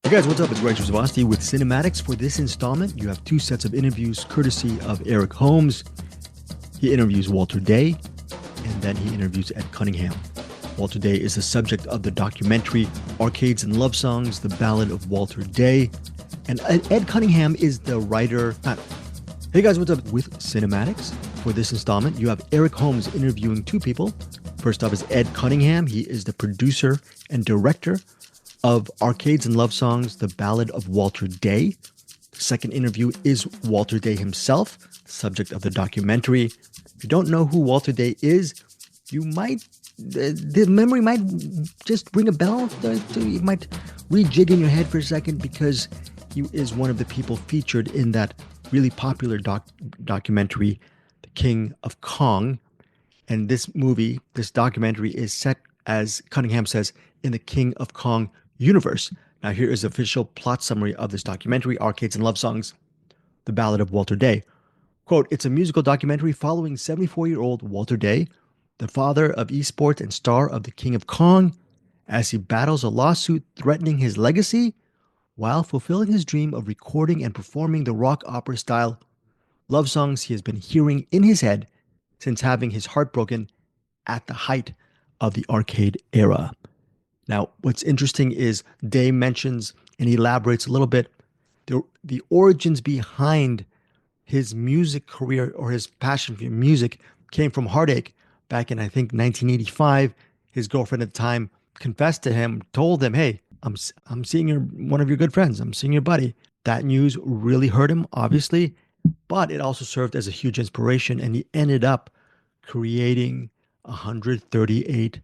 Hey guys, what's up? It's Greg Zavasti with CinemAddicts. For this installment, you have two sets of interviews courtesy of Eric Holmes. He interviews Walter Day, and then he interviews Ed Cunningham. Walter Day is the subject of the documentary Arcades and Love Songs, The Ballad of Walter Day. And Ed Cunningham is the writer. Hey guys, what's up? With CinemAddicts. For this installment, you have Eric Holmes interviewing two people. First up is Ed Cunningham. He is the producer and director of Arcades and Love Songs, The Ballad of Walter Day. The second interview is Walter Day himself, subject of the documentary. If you don't know who Walter Day is, you might, the memory might just ring a bell. You might rejig in your head for a second because he is one of the people featured in that really popular documentary, The King of Kong. And this documentary is set, as Cunningham says, in the King of Kong universe. Now, here is the official plot summary of this documentary, Arcades and Love Songs, The Ballad of Walter Day. Quote, it's a musical documentary following 74-year-old Walter Day, the father of esports and star of the King of Kong, as he battles a lawsuit threatening his legacy while fulfilling his dream of recording and performing the rock opera style love songs he has been hearing in his head since having his heart broken at the height of the arcade era. Now, what's interesting is Day mentions and elaborates a little bit the origins behind his music career, or his passion for music came from heartache back in, I think, 1985. His girlfriend at the time confessed to him, told him, hey, I'm seeing one of your good friends. I'm seeing your buddy. That news really hurt him, obviously, but it also served as a huge inspiration, and he ended up creating 138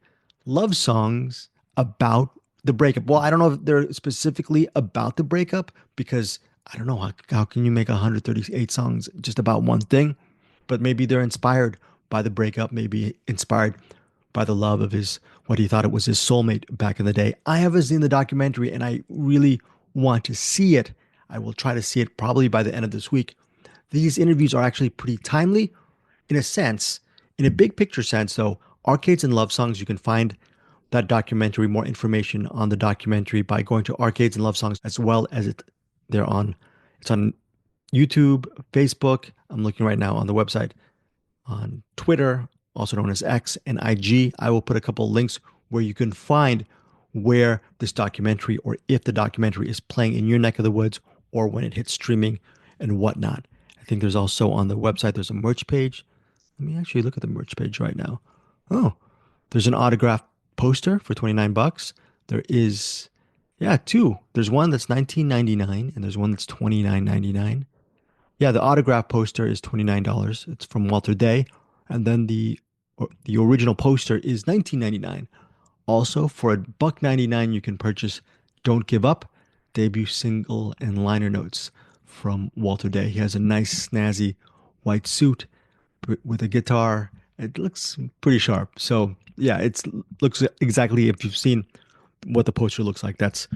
love songs about the breakup. Well, I don't know if they're specifically about the breakup, because I don't know how can you make 138 songs just about one thing, but maybe they're inspired by the breakup, maybe inspired by the love of what he thought it was his soulmate back in the day. I haven't seen the documentary and I really want to see it. I will try to see it probably by the end of this week. These interviews are actually pretty timely in a sense. In a big picture sense, though, Arcades and Love Songs, you can find that documentary, more information on the documentary by going to Arcades and Love Songs, as well as it's on YouTube, Facebook. I'm looking right now on the website, on Twitter, also known as X, and IG. I will put a couple of links where you can find where this documentary, or if the documentary is playing in your neck of the woods, or when it hits streaming and whatnot. I think there's also on the website, there's a merch page. Let me actually look at the merch page right now. Oh, there's an autographed poster for $29. There is, two. There's one that's $19.99 and there's one that's $29.99. Yeah, the autograph poster is $29. It's from Walter Day. And then the original poster is $19.99. Also, for $1.99, you can purchase Don't Give Up, debut single and liner notes from Walter Day. He has a nice, snazzy white suit with a guitar. It looks pretty sharp. So, yeah, it looks exactly, if you've seen what the poster looks like, that's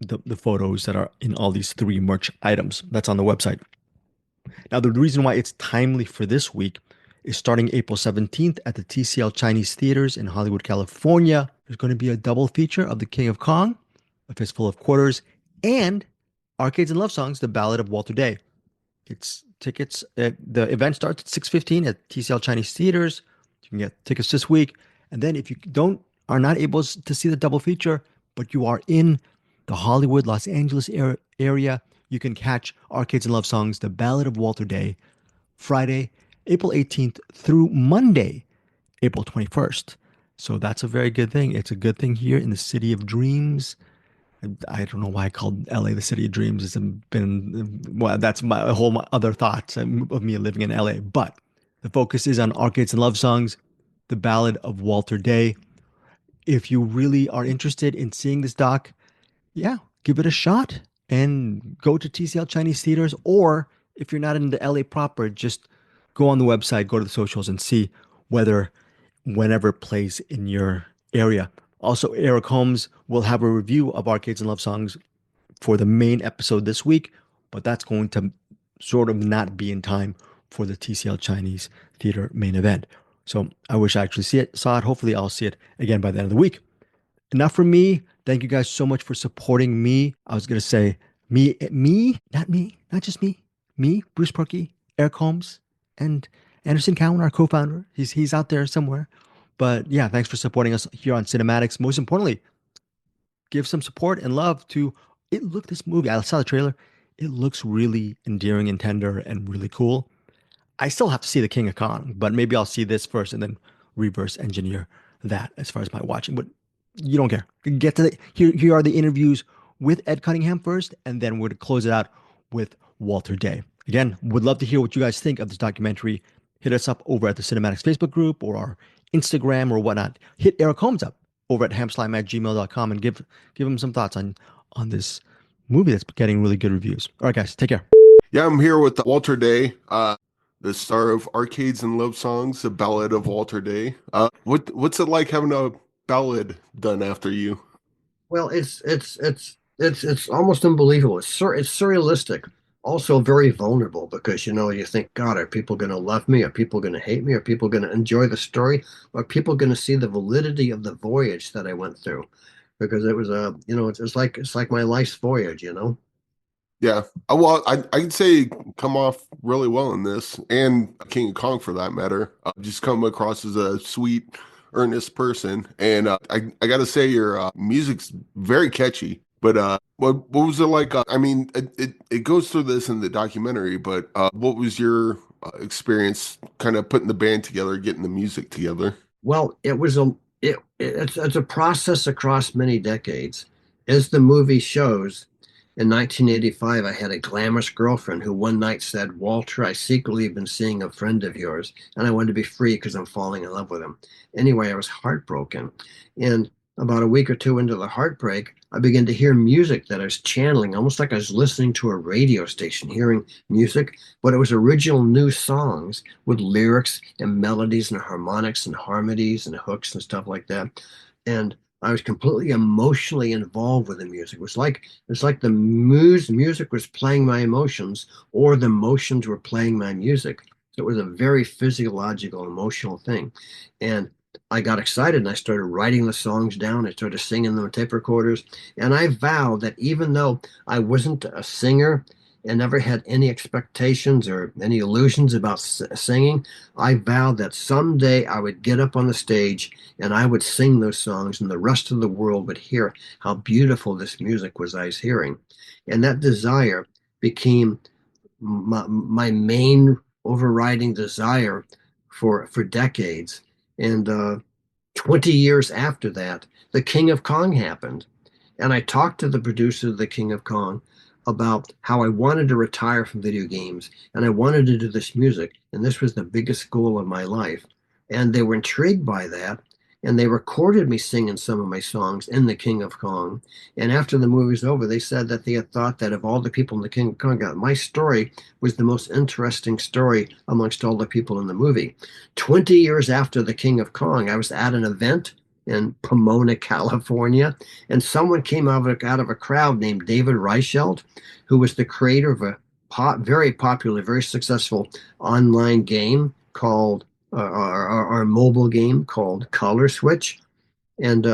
the photos that are in all these three merch items. That's on the website. Now, the reason why it's timely for this week is starting April 17th at the TCL Chinese Theaters in Hollywood, California. There's going to be a double feature of The King of Kong, A Fistful of Quarters, and Arcades and Love Songs, The Ballad of Walter Day. It's tickets. The event starts at 6:15 at TCL Chinese Theaters. You can get tickets this week. And then if you are not able to see the double feature, but you are in the Hollywood, Los Angeles area, you can catch Arcades and Love Songs, The Ballad of Walter Day, Friday, April 18th through Monday, April 21st. So that's a very good thing. It's a good thing here in the City of Dreams. I don't know why I called LA the City of Dreams. That's my whole other thoughts of me living in LA. But the focus is on Arcades and Love Songs, The Ballad of Walter Day. If you really are interested in seeing this doc, give it a shot and go to TCL Chinese Theaters. Or if you're not in the LA proper, just go on the website, go to the socials, and see whenever it plays in your area. Also, Eric Holmes will have a review of Arcades and Love Songs for the main episode this week, but that's going to sort of not be in time for the TCL Chinese Theater main event. So I wish I actually saw it. Hopefully I'll see it again by the end of the week. enough from me. Thank you guys so much for supporting me. I was gonna say not me, not just me, Bruce Perky, Eric Holmes, and Anderson Cowan, our co-founder. He's out there somewhere. But yeah, thanks for supporting us here on Cinematics. Most importantly, give some support and love to it. Look, this movie, I saw the trailer. It looks really endearing and tender and really cool. I still have to see The King of Kong, but maybe I'll see this first and then reverse engineer that as far as my watching. But you don't care. Get to here are the interviews with Ed Cunningham first, and then we're to close it out with Walter Day. Again, would love to hear what you guys think of this documentary. Hit us up over at the Cinematics Facebook group or our Instagram or whatnot. Hit Eric Holmes up over at hamslime@gmail.com and give him some thoughts on this movie that's getting really good reviews. All right, guys, take care. Yeah, I'm here with Walter Day, the star of Arcades and Love Songs, The Ballad of Walter Day. What's it like having a ballad done after you? Well, it's almost unbelievable. It's surrealistic, also very vulnerable because you think, God, are people going to love me? Are people going to hate me? Are people going to enjoy the story? Are people going to see the validity of the voyage that I went through? Because it was it's like my life's voyage. Yeah, well, I'd say come off really well in this, and King of Kong for that matter. Just come across as a sweet, earnest person, and I gotta say your music's very catchy. But what was it like? I mean, it goes through this in the documentary, but what was your experience kind of putting the band together, getting the music together? Well, it's a process across many decades. As the movie shows, in 1985, I had a glamorous girlfriend who one night said, Walter, I secretly have been seeing a friend of yours, and I wanted to be free because I'm falling in love with him. Anyway, I was heartbroken. And about a week or two into the heartbreak, I began to hear music that I was channeling, almost like I was listening to a radio station, hearing music, but it was original new songs with lyrics and melodies and harmonics and harmonies and hooks and stuff like that. And I was completely emotionally involved with the music. It's like the music was playing my emotions, or the emotions were playing my music. So it was a very physiological, emotional thing. And I got excited and I started writing the songs down. I started singing them on tape recorders. And I vowed that even though I wasn't a singer and never had any expectations or any illusions about singing, I vowed that someday I would get up on the stage and I would sing those songs, and the rest of the world would hear how beautiful this music was I was hearing. And that desire became my main overriding desire for decades. And 20 years after that, The King of Kong happened. And I talked to the producer of The King of Kong about how I wanted to retire from video games and I wanted to do this music. And this was the biggest goal of my life. And they were intrigued by that. And they recorded me singing some of my songs in The King of Kong. And after the movie was over, they said that they had thought that of all the people in The King of Kong, my story was the most interesting story amongst all the people in the movie. 20 years after The King of Kong, I was at an event in Pomona, California, and someone came out of a crowd named David Reichelt, who was the creator of a very popular, very successful online game called our mobile game called Color Switch, and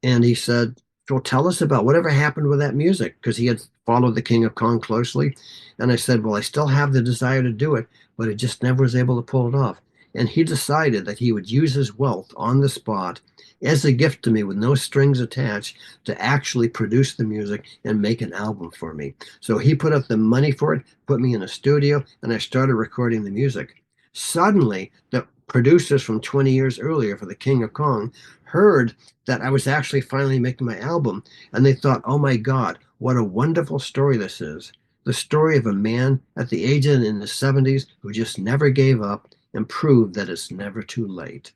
he said, "Well, tell us about whatever happened with that music," because he had followed the King of Kong closely. And I said, "Well, I still have the desire to do it, but it just never was able to pull it off." And he decided that he would use his wealth on the spot as a gift to me with no strings attached to actually produce the music and make an album for me. So he put up the money for it, put me in a studio, and I started recording the music. Suddenly, the producers from 20 years earlier for The King of Kong heard that I was actually finally making my album, and they thought, oh my God, what a wonderful story this is. The story of a man at the age of in the 70s who just never gave up and proved that it's never too late.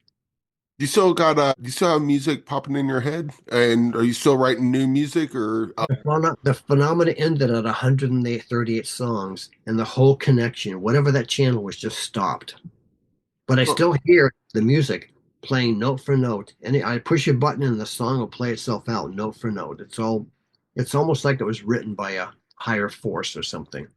Do you still have music popping in your head? And are you still writing new music or The phenomena ended at 138 songs, and the whole connection, whatever that channel was, just stopped. But I still hear the music playing note for note, and I push a button and the song will play itself out note for note. It's almost like it was written by a higher force or something.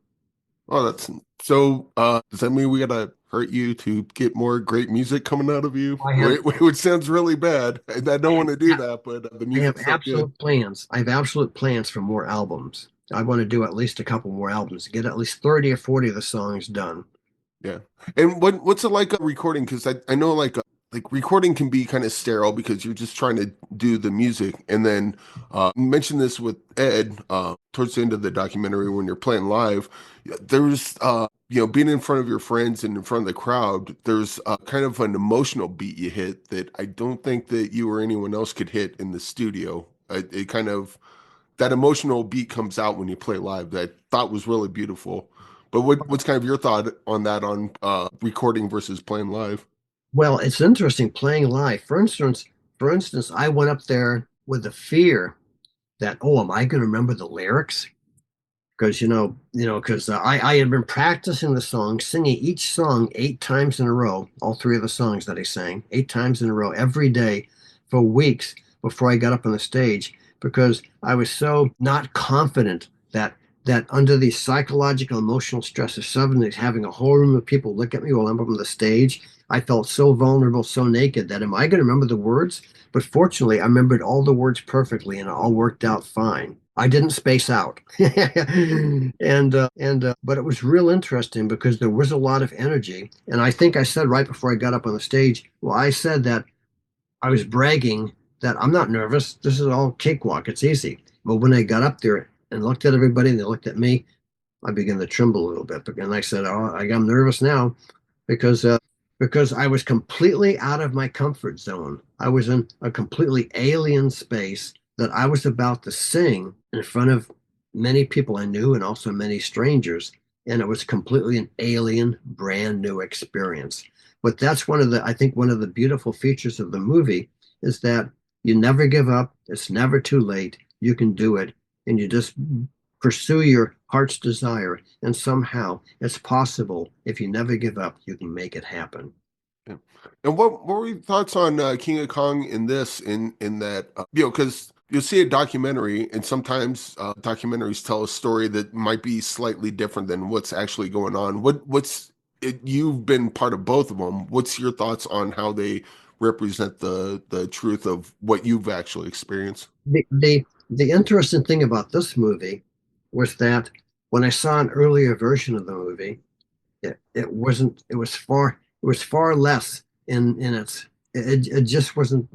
Oh, that's so. Does that mean we gotta hurt you to get more great music coming out of you? I have Which sounds really bad. I don't want to do I that, but the have music's so good. absolute plans. I have absolute plans for more albums. I want to do at least a couple more albums, get at least 30 or 40 of the songs done. Yeah. And what's it like recording? Because I know like recording can be kind of sterile because you're just trying to do the music. And then you mentioned this with Ed towards the end of the documentary when you're playing live. There's being in front of your friends and in front of the crowd. There's kind of an emotional beat you hit that I don't think that you or anyone else could hit in the studio. It kind of that emotional beat comes out when you play live that I thought was really beautiful. But what's kind of your thought on that on recording versus playing live? Well, it's interesting playing live. For instance, I went up there with the fear that, oh, am I going to remember the lyrics? Because because I had been practicing the song, singing each song 8 times in a row, all three of the songs that I sang 8 times in a row every day for weeks before I got up on the stage, because I was so not confident that under the psychological emotional stress of suddenly having a whole room of people look at me while I'm up on the stage, I felt so vulnerable, so naked that am I going to remember the words? But fortunately, I remembered all the words perfectly and it all worked out fine. I didn't space out. But it was real interesting because there was a lot of energy. And I think I said right before I got up on the stage, well, I said that I was bragging that I'm not nervous. This is all cakewalk. It's easy. But when I got up there and looked at everybody and they looked at me, I began to tremble a little bit. And I said, oh, I'm nervous now because because I was completely out of my comfort zone. I was in a completely alien space that I was about to sing in front of many people I knew and also many strangers. And it was completely an alien, brand new experience. But that's I think one of the beautiful features of the movie is that you never give up. It's never too late. You can do it. And you just pursue your heart's desire. And somehow it's possible. If you never give up, you can make it happen. Yeah. And what were your thoughts on King of Kong in this in that because you'll see a documentary and sometimes documentaries tell a story that might be slightly different than what's actually going on. What's it, you've been part of both of them. What's your thoughts on how they represent the truth of what you've actually experienced? The interesting thing about this movie was that when I saw an earlier version of the movie, it wasn't it was far less in its it just wasn't.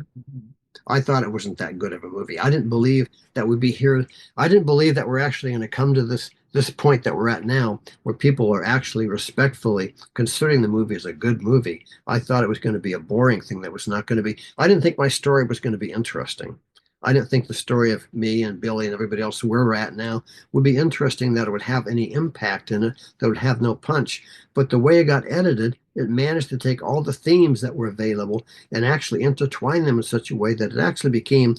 I thought it wasn't that good of a movie. I didn't believe that we'd be here. I didn't believe that we're actually going to come to this point that we're at now, where people are actually respectfully considering the movie as a good movie. I thought it was going to be a boring thing that was not going to be. I didn't think my story was going to be interesting. I didn't think the story of me and Billy and everybody else where we're at now would be interesting, that it would have any impact in it, that would have no punch. But the way it got edited, it managed to take all the themes that were available and actually intertwine them in such a way that it actually became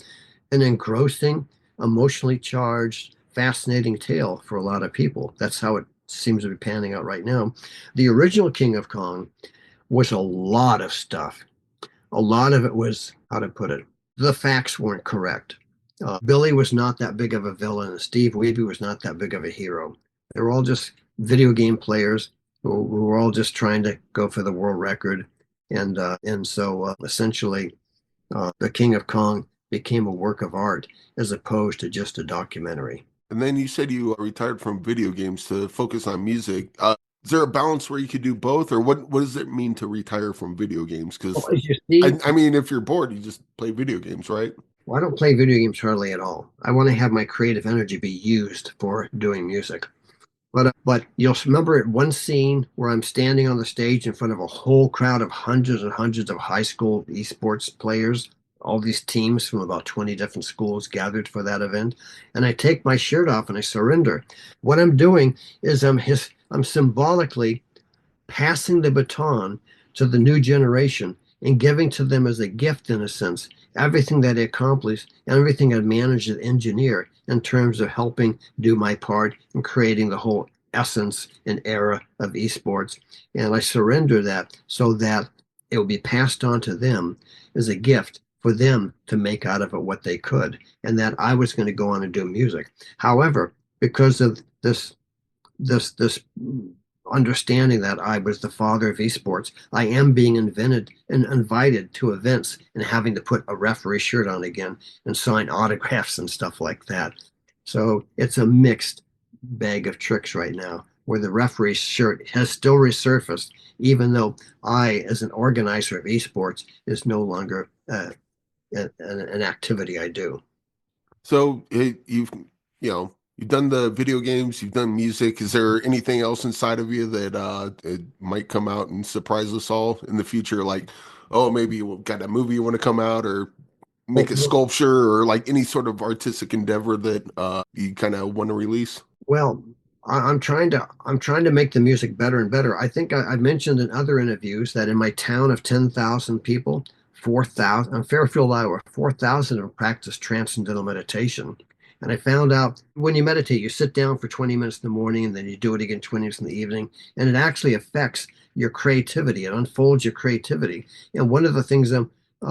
an engrossing, emotionally charged, fascinating tale for a lot of people. That's how it seems to be panning out right now. The original King of Kong was a lot of stuff. A lot of it was, how to put it, the facts weren't correct. Billy was not that big of a villain, and Steve Weeby was not that big of a hero. They were all just video game players who were all just trying to go for the world record. And so essentially, The King of Kong became a work of art as opposed to just a documentary. And then you said you retired from video games to focus on music. Is there a balance where you could do both, or what does it mean to retire from video games? Well, Because as you see, I mean, if you're bored, you just play video games, right? well, I don't play video games hardly at all. I want to have my creative energy be used for doing music. But you'll remember at one scene where I'm standing on the stage in front of a whole crowd of hundreds and hundreds of high school esports players, all these teams from about 20 different schools gathered for that event, and I take my shirt off and I surrender. What I'm doing is I'm symbolically passing the baton to the new generation and giving to them as a gift, in a sense, everything that I accomplished, everything I managed to engineer in terms of helping do my part in creating the whole essence and era of esports. And I surrender that so that it will be passed on to them as a gift for them to make out of it what they could, and that I was going to go on and do music. However, because of this understanding that I was the father of esports, I am being invented and invited to events and having to put a referee shirt on again and sign autographs and stuff like that. So it's a mixed bag of tricks right now, where the referee shirt has still resurfaced, even though I, as an organizer of esports, is no longer an activity I do. So you've done the video games, you've done music. Is there anything else inside of you that it might come out and surprise us all in the future? Like, oh, maybe you got a movie you want to come out, or make a sculpture, or like any sort of artistic endeavor that you kind of want to release? Well, I'm trying to make the music better and better. I think I mentioned in other interviews that in my town of 10,000 people, 4,000 in Fairfield, Iowa, 4,000 have practiced transcendental meditation. And I found out when you meditate, you sit down for 20 minutes in the morning and then you do it again 20 minutes in the evening, and it actually affects your creativity. It unfolds your creativity. And one of the things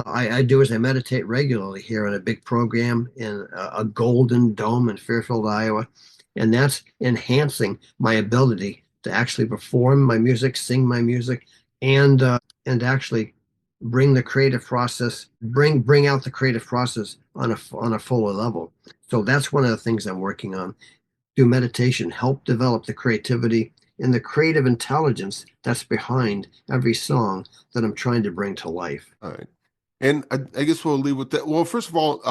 I do is I meditate regularly here in a big program in a golden dome in Fairfield, Iowa. And that's enhancing my ability to actually perform my music, sing my music, and actually bring the creative process, bring out the creative process on a fuller level. So that's one of the things I'm working on. Do meditation help develop the creativity and the creative intelligence that's behind every song that I'm trying to bring to life. All right. And I guess we'll leave with that. Well, first of all,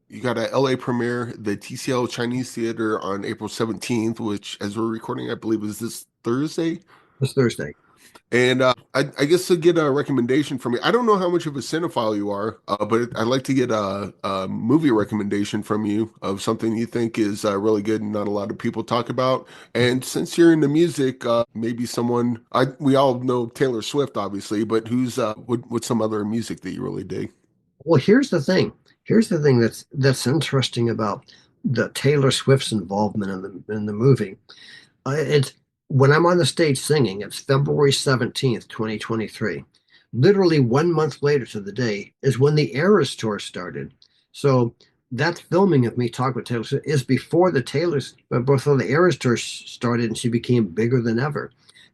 you got a LA premiere, the TCL Chinese Theater on April 17th, which, as we're recording, I believe is this Thursday. This Thursday. And I guess to get a recommendation from you, I don't know how much of a cinephile you are, but I'd like to get a movie recommendation from you of something you think is really good and not a lot of people talk about. And since you're into music, maybe someone, we all know Taylor Swift, obviously, but who's what's some other music that you really dig? Well, here's the thing. Here's the thing that's interesting about the Taylor Swift's involvement in the movie. It's when I'm on the stage singing, it's February 17th, 2023. Literally 1 month later to the day is when the Eras tour started. So that filming of me talking with Taylor Swift is before the Eras tour started, and she became bigger than ever.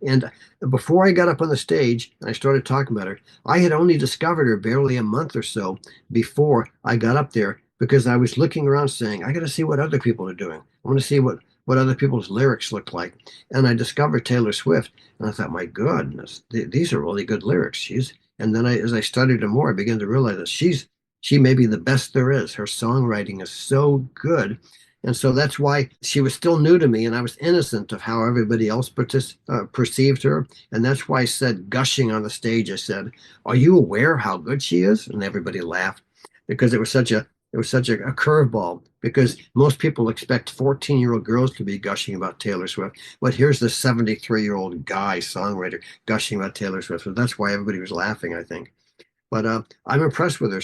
And before I got up on the stage and I started talking about her, I had only discovered her barely a month or so before I got up there, because I was looking around saying, I got to see what other people are doing. I want to see what other people's lyrics look like. And I discovered Taylor Swift, and I thought, my goodness, these are really good lyrics. And then as I studied her more, I began to realize that she may be the best there is. Her songwriting is so good. And so that's why she was still new to me, and I was innocent of how everybody else perceived her. And that's why I said, gushing on the stage, I said, "Are you aware how good she is?" And everybody laughed, because it was such a curveball, because most people expect 14-year-old girls to be gushing about Taylor Swift. But here's the 73-year-old guy songwriter gushing about Taylor Swift. So that's why everybody was laughing, I think. But I'm impressed with her.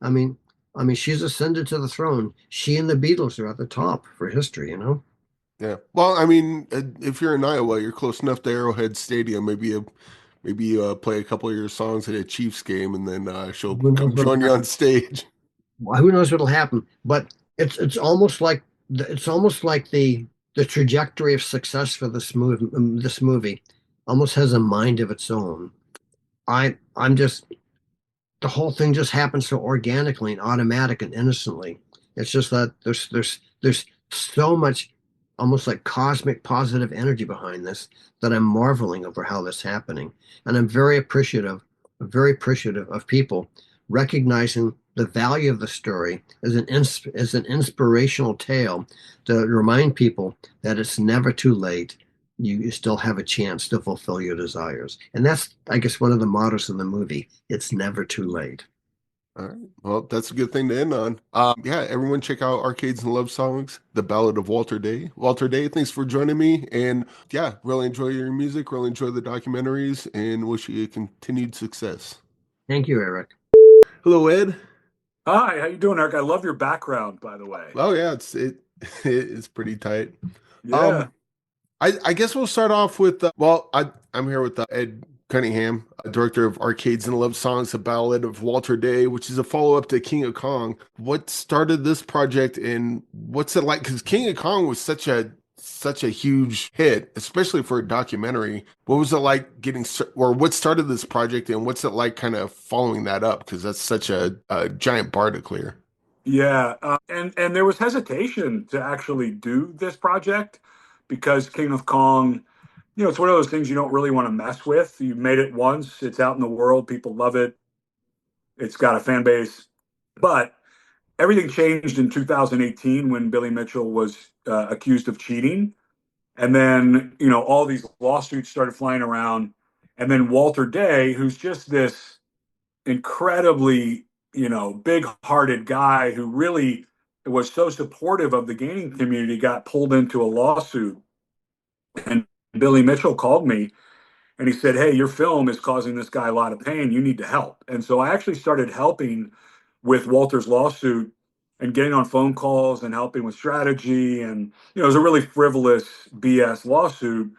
I mean, she's ascended to the throne. She and the Beatles are at the top for history, you know? Yeah. Well, I mean, if you're in Iowa, you're close enough to Arrowhead Stadium. Maybe play a couple of your songs at a Chiefs game, and then she'll Who knows come join you on stage. Well, who knows what'll happen? But it's almost like the trajectory of success for this movie almost has a mind of its own. I'm just the whole thing just happens so organically and automatic and innocently. It's just that there's so much almost like cosmic positive energy behind this, that I'm marveling over how this is happening. And I'm very appreciative of people recognizing the value of the story as an inspirational tale to remind people that it's never too late. You still have a chance to fulfill your desires. And that's, I guess, one of the mottos of the movie. It's never too late. All right. Well, that's a good thing to end on. Yeah, everyone check out Arcades and Love Songs, The Ballad of Walter Day. Walter Day, thanks for joining me. And yeah, really enjoy your music, really enjoy the documentaries, and wish you continued success. Thank you, Eric. Hello, Ed. Hi, how you doing, Eric? I love your background, by the way. Oh yeah, it's pretty tight. Yeah. I guess we'll start off with I'm here with Ed Cunningham, director of Arcades and Love Songs, The Ballad of Walter Day, which is a follow-up to King of Kong. What started this project, and what's it like? Because King of Kong was such a such a huge hit, especially for a documentary. What was it like or what started this project, and what's it like kind of following that up? Because that's such a giant bar to clear. Yeah, and there was hesitation to actually do this project because King of Kong, it's one of those things you don't really want to mess with. You made it once, it's out in the world, people love it, it's got a fan base, but everything changed in 2018 when Billy Mitchell was accused of cheating. And then, all these lawsuits started flying around. And then Walter Day, who's just this incredibly, big-hearted guy who really was so supportive of the gaming community, got pulled into a lawsuit. And Billy Mitchell called me and he said, "Hey, your film is causing this guy a lot of pain. You need to help." And so I actually started helping with Walter's lawsuit and getting on phone calls and helping with strategy. And, it was a really frivolous BS lawsuit,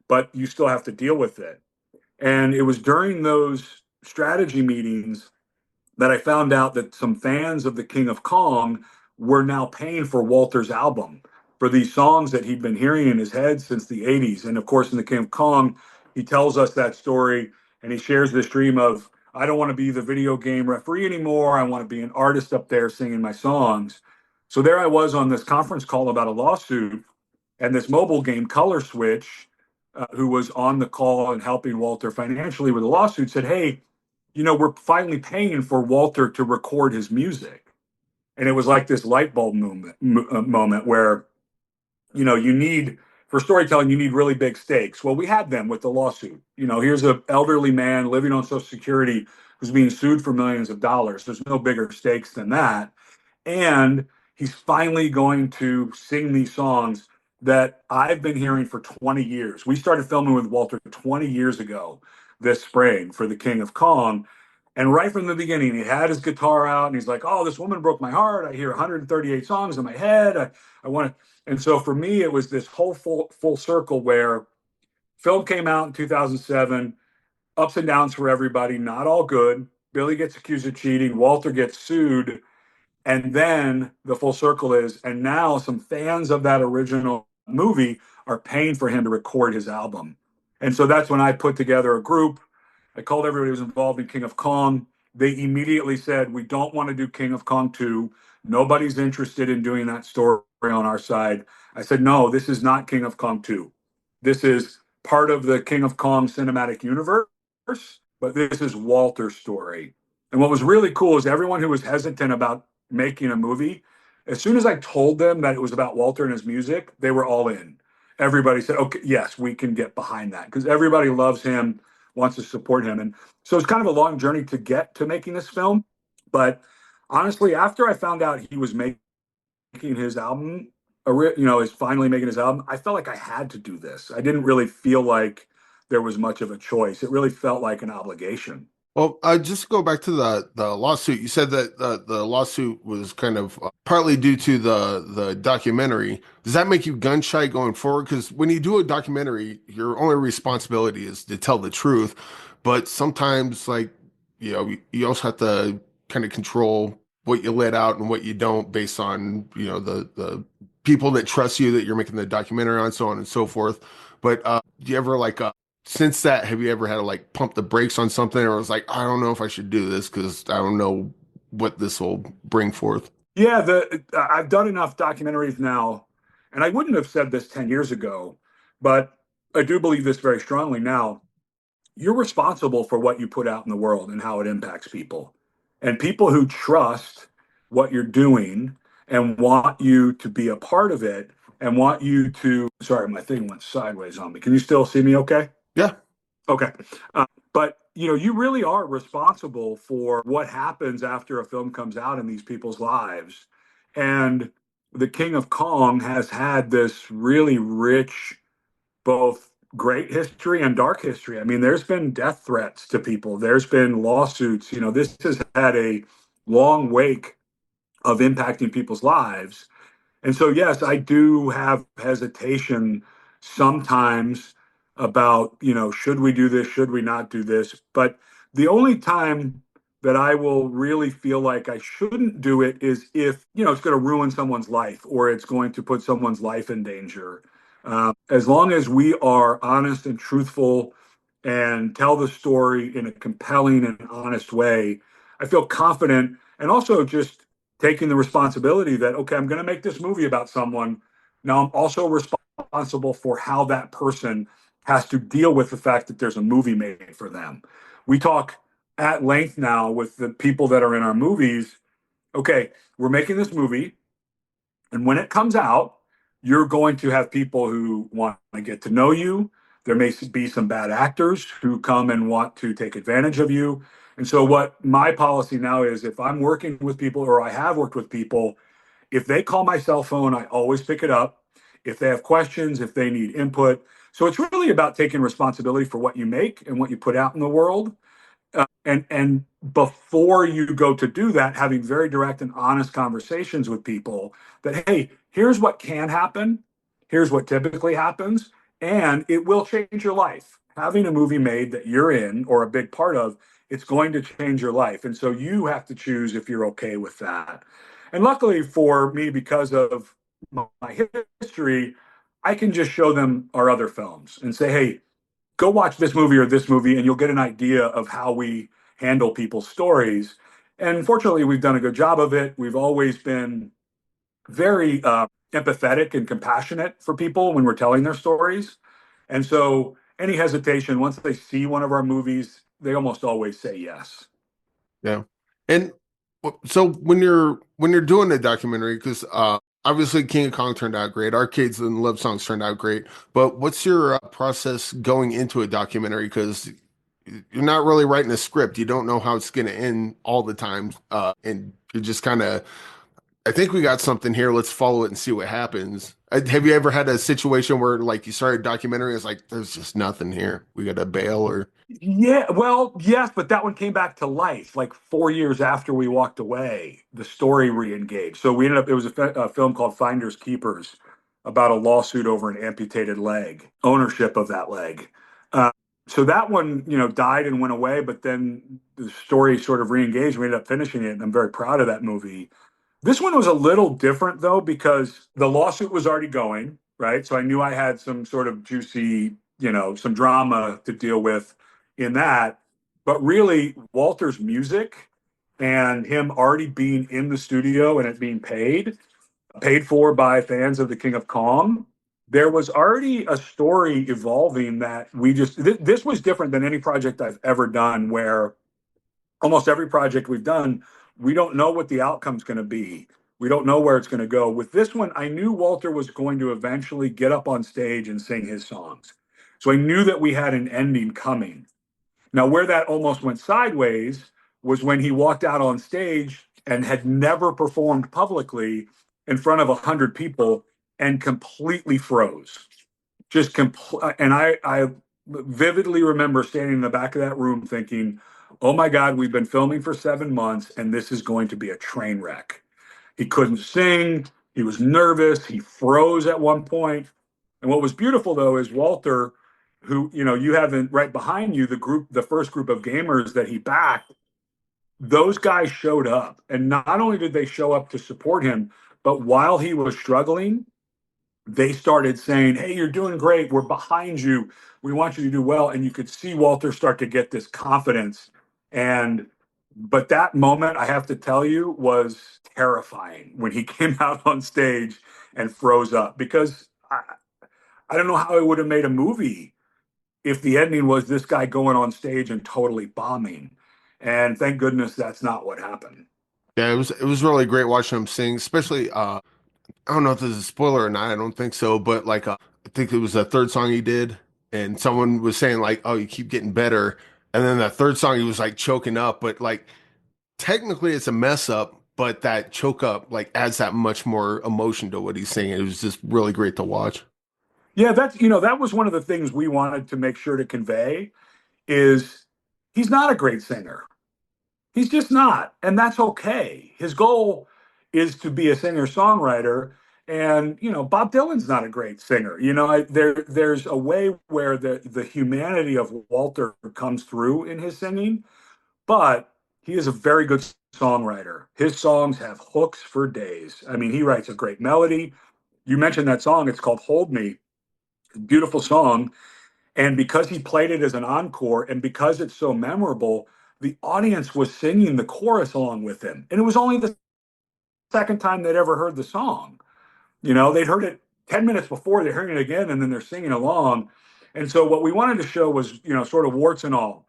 but you still have to deal with it. And it was during those strategy meetings that I found out that some fans of the King of Kong were now paying for Walter's album for these songs that he'd been hearing in his head since the 80s. And of course, in the King of Kong, he tells us that story and he shares this dream of, I don't want to be the video game referee anymore. I want to be an artist up there singing my songs. So there I was on this conference call about a lawsuit, and this mobile game, Color Switch, who was on the call and helping Walter financially with the lawsuit, said, "Hey, we're finally paying for Walter to record his music." And it was like this light bulb moment where, you need, for storytelling, you need really big stakes. Well, we had them with the lawsuit. Here's an elderly man living on Social Security who's being sued for millions of dollars. There's no bigger stakes than that. And he's finally going to sing these songs that I've been hearing for 20 years. We started filming with Walter 20 years ago this spring for the King of Kong. And right from the beginning, he had his guitar out and he's like, "Oh, this woman broke my heart. I hear 138 songs in my head. I want to." And so for me, it was this whole full circle where film came out in 2007, ups and downs for everybody, not all good. Billy gets accused of cheating. Walter gets sued. And then the full circle is, and now some fans of that original movie are paying for him to record his album. And so that's when I put together a group. I called everybody who was involved in King of Kong. They immediately said, "We don't want to do King of Kong 2. Nobody's interested in doing that story on our side." I said, "No, this is not King of Kong 2. This is part of the King of Kong cinematic universe, but this is Walter's story." And what was really cool is everyone who was hesitant about making a movie, as soon as I told them that it was about Walter and his music, they were all in. Everybody said, "Okay, yes, we can get behind that," because everybody loves him, wants to support him. And so it's kind of a long journey to get to making this film. But honestly, after I found out he was making his album, is finally making his album, I felt like I had to do this. I didn't really feel like there was much of a choice. It really felt like an obligation. Well, just go back to the lawsuit. You said that the lawsuit was kind of partly due to the documentary. Does that make you gun shy going forward? Because when you do a documentary, your only responsibility is to tell the truth. But sometimes, like, you also have to kind of control what you let out and what you don't based on, the people that trust you that you're making the documentary on, so on and so forth. But do you ever since that, have you ever had to pump the brakes on something, or was like, I don't know if I should do this because I don't know what this will bring forth? Yeah, I've done enough documentaries now, and I wouldn't have said this 10 years ago, but I do believe this very strongly now. You're responsible for what you put out in the world and how it impacts people. And people who trust what you're doing and want you to be a part of it and want you to, sorry, my thing went sideways on me. Can you still see me okay? Yeah. Okay. But you really are responsible for what happens after a film comes out in these people's lives. And the King of Kong has had this really rich, both great history and dark history. I mean, there's been death threats to people. There's been lawsuits. This has had a long wake of impacting people's lives. And so, yes, I do have hesitation sometimes about, should we do this? Should we not do this? But the only time that I will really feel like I shouldn't do it is if, it's going to ruin someone's life or it's going to put someone's life in danger. As long as we are honest and truthful and tell the story in a compelling and honest way, I feel confident, and also just taking the responsibility that, okay, I'm going to make this movie about someone. Now I'm also responsible for how that person has to deal with the fact that there's a movie made for them. We talk at length now with the people that are in our movies. Okay, we're making this movie. And when it comes out, you're going to have people who want to get to know you. There may be some bad actors who come and want to take advantage of you. And so, what my policy now is, if I'm working with people or I have worked with people, if they call my cell phone, I always pick it up. If they have questions, if they need input. So, it's really about taking responsibility for what you make and what you put out in the world. And before you go to do that, having very direct and honest conversations with people that, hey, here's what can happen, here's what typically happens, and it will change your life. Having a movie made that you're in or a big part of, it's going to change your life. And so you have to choose if you're okay with that. And luckily for me, because of my history, I can just show them our other films and say, hey, go watch this movie and you'll get an idea of how we handle people's stories. And fortunately, we've done a good job of it. We've always been very empathetic and compassionate for people when we're telling their stories. And so any hesitation, once they see one of our movies, they almost always say yes. Yeah. And so when you're doing a documentary, because obviously King of Kong turned out great, Arcades and Love Songs turned out great, but what's your process going into a documentary? Because you're not really writing a script. You don't know how it's going to end all the time, and you're just kind of, I think we got something here. Let's follow it and see what happens. Have you ever had a situation where like you started a documentary, it's like there's just nothing here. We got to bail or Yeah, well, yes, but that one came back to life like 4 years after we walked away. The story re-engaged. So we ended up, it was a film called Finders Keepers about a lawsuit over an amputated leg, ownership of that leg. Uh, so that one, died and went away, but then the story sort of re-engaged. We ended up finishing it, and I'm very proud of that movie. This one was a little different though, because the lawsuit was already going, right? So I knew I had some sort of juicy, some drama to deal with in that. But really, Walter's music and him already being in the studio and it being paid for by fans of the King of Kong, there was already a story evolving that this was different than any project I've ever done, where almost every project we've done, we don't know what the outcome's going to be. We don't know where it's going to go. With this one, I knew Walter was going to eventually get up on stage and sing his songs. So I knew that we had an ending coming. Now, where that almost went sideways was when he walked out on stage and had never performed publicly in front of 100 people and completely froze. And I vividly remember standing in the back of that room thinking, oh my God, we've been filming for 7 months and this is going to be a train wreck. He couldn't sing. He was nervous. He froze at one point. And what was beautiful though is Walter, who, you have right behind you, the first group of gamers that he backed, those guys showed up. And not only did they show up to support him, but while he was struggling, they started saying, hey, you're doing great. We're behind you. We want you to do well. And you could see Walter start to get this confidence. But that moment, I have to tell you, was terrifying when he came out on stage and froze up, because I don't know how I would have made a movie if the ending was this guy going on stage and totally bombing. And thank goodness that's not what happened. yeah, it was really great watching him sing, especially I don't know if this is a spoiler or not. I don't think so, but like I think it was the third song he did, and someone was saying like, "Oh, you keep getting better," and then that third song he was like choking up, but like technically it's a mess up, but that choke up like adds that much more emotion to what he's singing. It was just really great to watch. Yeah, that was one of the things we wanted to make sure to convey is he's not a great singer. He's just not, and that's okay. His goal is to be a singer-songwriter, and Bob Dylan's not a great singer. There's a way where the humanity of Walter comes through in his singing, but he is a very good songwriter. His songs have hooks for days. I mean, he writes a great melody. You mentioned that song; it's called "Hold Me." Beautiful song. And because he played it as an encore and because it's so memorable, the audience was singing the chorus along with him. And it was only the second time they'd ever heard the song. They'd heard it 10 minutes before, they're hearing it again, and then they're singing along. And so what we wanted to show was, sort of warts and all.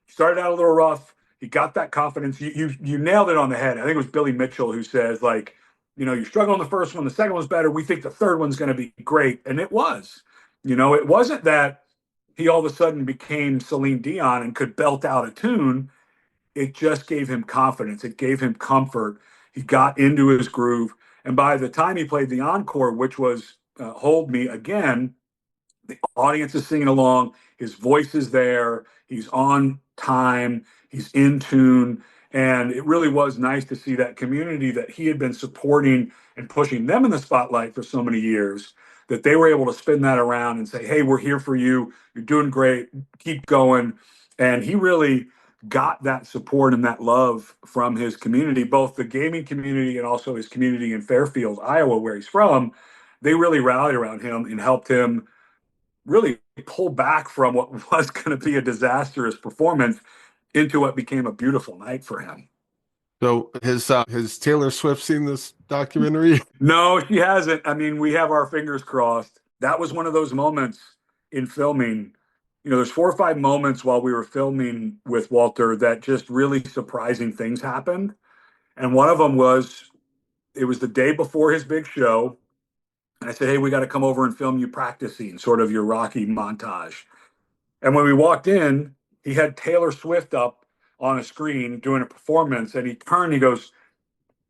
He started out a little rough. He got that confidence. You nailed it on the head. I think it was Billy Mitchell who says, like, you struggle on the first one, the second one's better. We think the third one's going to be great. And it was. It wasn't that he all of a sudden became Celine Dion and could belt out a tune. It just gave him confidence. It gave him comfort. He got into his groove. And by the time he played the encore, which was Hold Me Again, the audience is singing along. His voice is there. He's on time. He's in tune. And it really was nice to see that community that he had been supporting and pushing them in the spotlight for so many years, that they were able to spin that around and say, hey, we're here for you. You're doing great. Keep going. And he really got that support and that love from his community, both the gaming community and also his community in Fairfield, Iowa, where he's from. They really rallied around him and helped him really pull back from what was going to be a disastrous performance into what became a beautiful night for him. So has Taylor Swift seen this documentary? No, she hasn't. I mean, we have our fingers crossed. That was one of those moments in filming. There's 4 or 5 moments while we were filming with Walter that just really surprising things happened. And one of them was, it was the day before his big show. And I said, hey, we got to come over and film you practicing, sort of your Rocky montage. And when we walked in, he had Taylor Swift up on a screen doing a performance. And he turned, he goes,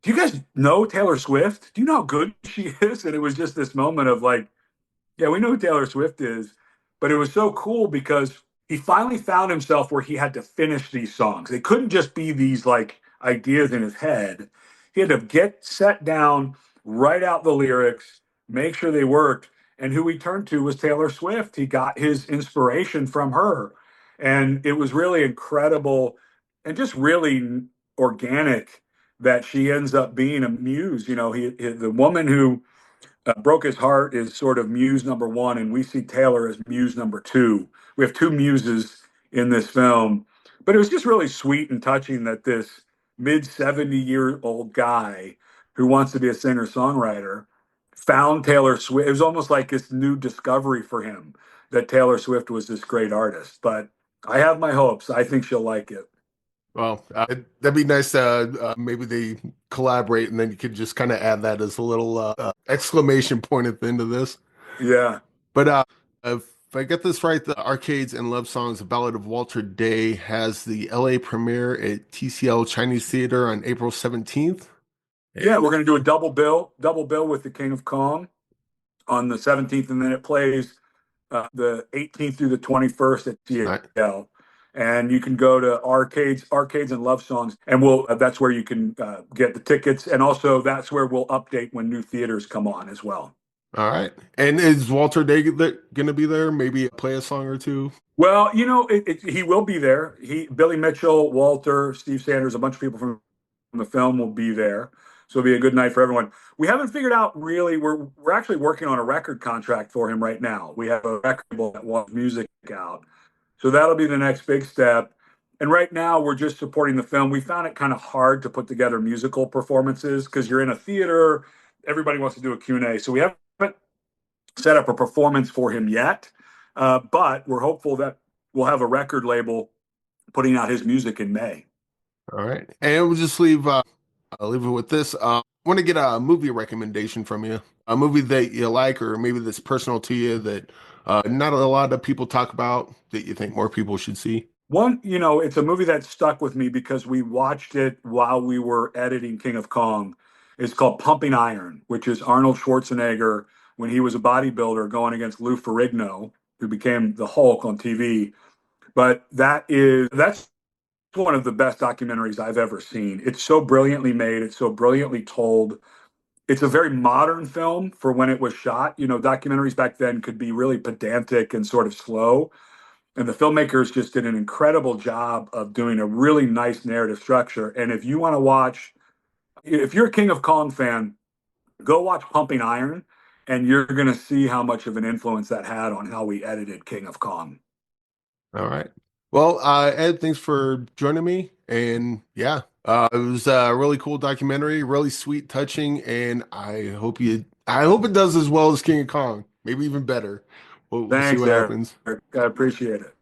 do you guys know Taylor Swift? Do you know how good she is? And it was just this moment of like, yeah, we know who Taylor Swift is. But it was so cool because he finally found himself where he had to finish these songs. They couldn't just be these like ideas in his head. He had to get set down, write out the lyrics, make sure they worked. And who he turned to was Taylor Swift. He got his inspiration from her. And it was really incredible and just really organic that she ends up being a muse. The woman who broke his heart is sort of muse number 1, and we see Taylor as muse number 2. We have 2 muses in this film, but it was just really sweet and touching that this mid-70-year-old guy who wants to be a singer-songwriter found Taylor Swift. It was almost like this new discovery for him that Taylor Swift was this great artist. But I have my hopes. I think she'll like it. Well, that'd be nice. Maybe they collaborate, and then you could just kind of add that as a little exclamation point at the end of this. Yeah. But if I get this right, the Arcades and Love Songs, The Ballad of Walter Day has the LA premiere at TCL Chinese Theater on April 17th. Yeah, we're going to do a double bill with The King of Kong on the 17th, and then it plays the 18th through the 21st at TCL. And you can go to Arcades and Love Songs, and that's where you can get the tickets. And also that's where we'll update when new theaters come on as well. All right. And is Walter Day going to be there? Maybe play a song or two? Well, he will be there. Billy Mitchell, Walter, Steve Sanders, a bunch of people from the film will be there. So it'll be a good night for everyone. We haven't figured out really, we're actually working on a record contract for him right now. We have a record label that wants music out. So that'll be the next big step. And right now we're just supporting the film. We found it kind of hard to put together musical performances because you're in a theater, everybody wants to do a Q&A. So we haven't set up a performance for him yet, but we're hopeful that we'll have a record label putting out his music in May. All right. And we'll just leave it with this. I want to get a movie recommendation from you, a movie that you like, or maybe that's personal to you that not a lot of people talk about that you think more people should see. One, it's a movie that stuck with me because we watched it while we were editing King of Kong. It's called Pumping Iron, which is Arnold Schwarzenegger when he was a bodybuilder going against Lou Ferrigno, who became the Hulk on TV. But that's one of the best documentaries I've ever seen. It's so brilliantly made. It's so brilliantly told. It's a very modern film for when it was shot. Documentaries back then could be really pedantic and sort of slow. And the filmmakers just did an incredible job of doing a really nice narrative structure. And if you're a King of Kong fan, go watch Pumping Iron. and you're going to see how much of an influence that had on how we edited King of Kong. All right. Well, Ed, thanks for joining me. And yeah, it was a really cool documentary, really sweet, touching, and I hope it does as well as King of Kong, maybe even better. We'll see Thanks, what Eric. happens. I appreciate it.